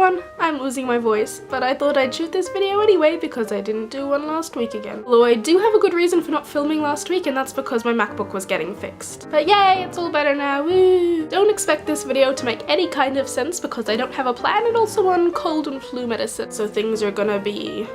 everyone, I'm losing my voice, but I thought I'd shoot this video anyway because I didn't do one last week again. Although I do have a good reason for not filming last week, and that's because my MacBook was getting fixed. But yay, it's all better now, woo! Don't expect this video to make any kind of sense because I don't have a plan and also on cold and flu medicine, so things are gonna be...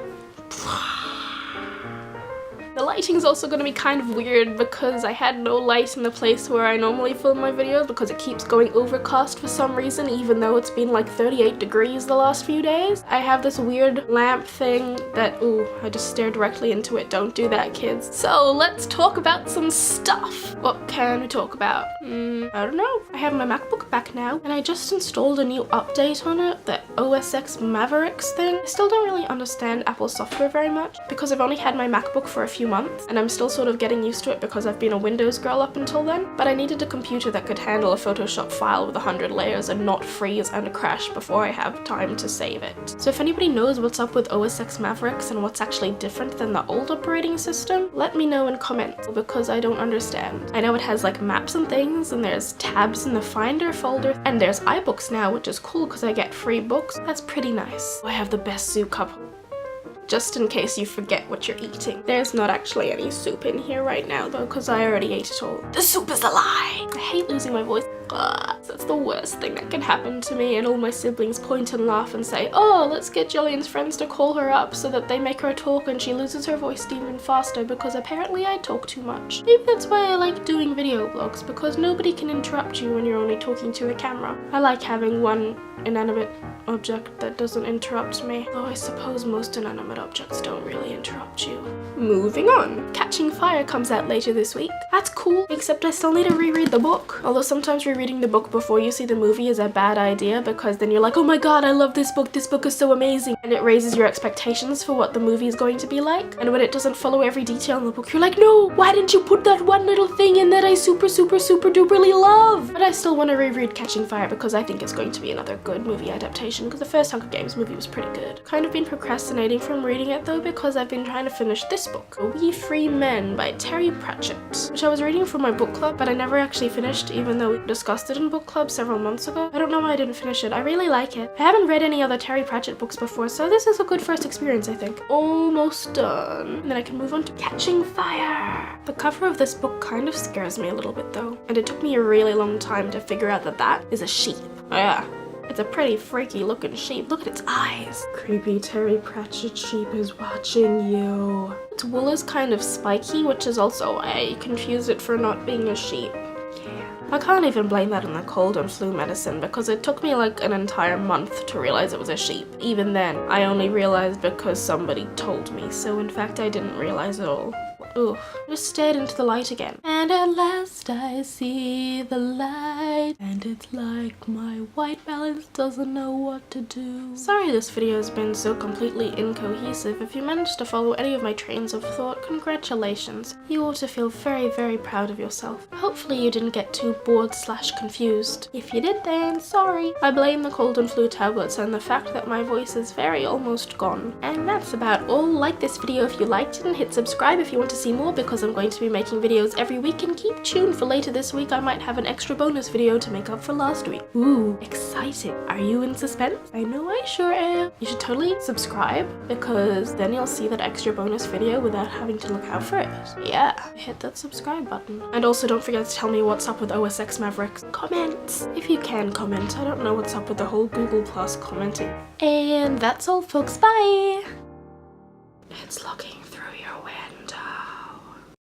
The lighting's also going to be kind of weird because I had no light in the place where I normally film my videos because it keeps going overcast for some reason even though it's been like 38 degrees the last few days. I have this weird lamp thing that, ooh, I just stared directly into it. Don't do that, kids. So let's talk about some stuff. What can we talk about? I don't know. I have my MacBook back now and I just installed a new update on it, the OS X Mavericks thing. I still don't really understand Apple software very much because I've only had my MacBook for a few months and I'm still sort of getting used to it because I've been a Windows girl up until then, but I needed a computer that could handle a Photoshop file with 100 layers and not freeze and crash before I have time to save it. So if anybody knows what's up with OS X Mavericks and what's actually different than the old operating system, let me know in comments because I don't understand. I know it has like maps and things and there's tabs in the Finder folder and there's iBooks now, which is cool because I get free books. That's pretty nice. I have the best soup cup. Just in case you forget what you're eating. There's not actually any soup in here right now though because I already ate it all. The soup is a lie! I hate losing my voice. That's the worst thing that can happen to me, and all my siblings point and laugh and say, oh, let's get Jillian's friends to call her up so that they make her talk and she loses her voice even faster because apparently I talk too much. Maybe that's why I like doing video vlogs, because nobody can interrupt you when you're only talking to a camera. I like having one inanimate object that doesn't interrupt me, though I suppose most inanimate objects don't really interrupt you. Moving on. Catching Fire comes out later this week. That's cool, except I still need to reread the book. Although sometimes rereading the book before you see the movie is a bad idea because then you're like, oh my god, I love this book is so amazing, and it raises your expectations for what the movie is going to be like, and when it doesn't follow every detail in the book you're like, no, why didn't you put that one little thing in that I super duperly love? But I still want to reread Catching Fire because I think it's going to be another good movie adaptation because the first Hunger Games movie was pretty good. Kind of been procrastinating from reading it though because I've been trying to finish this book, We Free Men by Terry Pratchett, which I was reading for my book club but I never actually finished even though we discussed it in book club several months ago. I don't know why I didn't finish it. I really like it. I haven't read any other Terry Pratchett books before, so this is a good first experience, I think. Almost done. And then I can move on to Catching Fire. The cover of this book kind of scares me a little bit though, and it took me a really long time to figure out that that is a sheep. Oh yeah. It's a pretty freaky looking sheep. Look at its eyes. Creepy Terry Pratchett sheep is watching you. Its wool is kind of spiky, which is also why I confused it for not being a sheep. I can't even blame that on the cold and flu medicine because it took me like an entire month to realize it was a sheep. Even then, I only realized because somebody told me, so in fact I didn't realize at all. Ooh, I just stared into the light again. And at last I see the light, and it's like my white balance doesn't know what to do. Sorry this video has been so completely incohesive. If you managed to follow any of my trains of thought, congratulations. You ought to feel very proud of yourself. Hopefully you didn't get too bored/confused. If you did, then sorry. I blame the cold and flu tablets and the fact that my voice is almost gone. And that's about all. Like this video if you liked it and hit subscribe if you want to see more because I'm going to be making videos every week, and keep tuned for later this week. I might have an extra bonus video to make up for last week. Ooh, exciting. Are you in suspense? I know I sure am. You should totally subscribe because then you'll see that extra bonus video without having to look out for it. Yeah, hit that subscribe button. And also don't forget to tell me what's up with OS X Mavericks. Comments! If you can comment. I don't know what's up with the whole Google Plus commenting. And that's all folks, bye!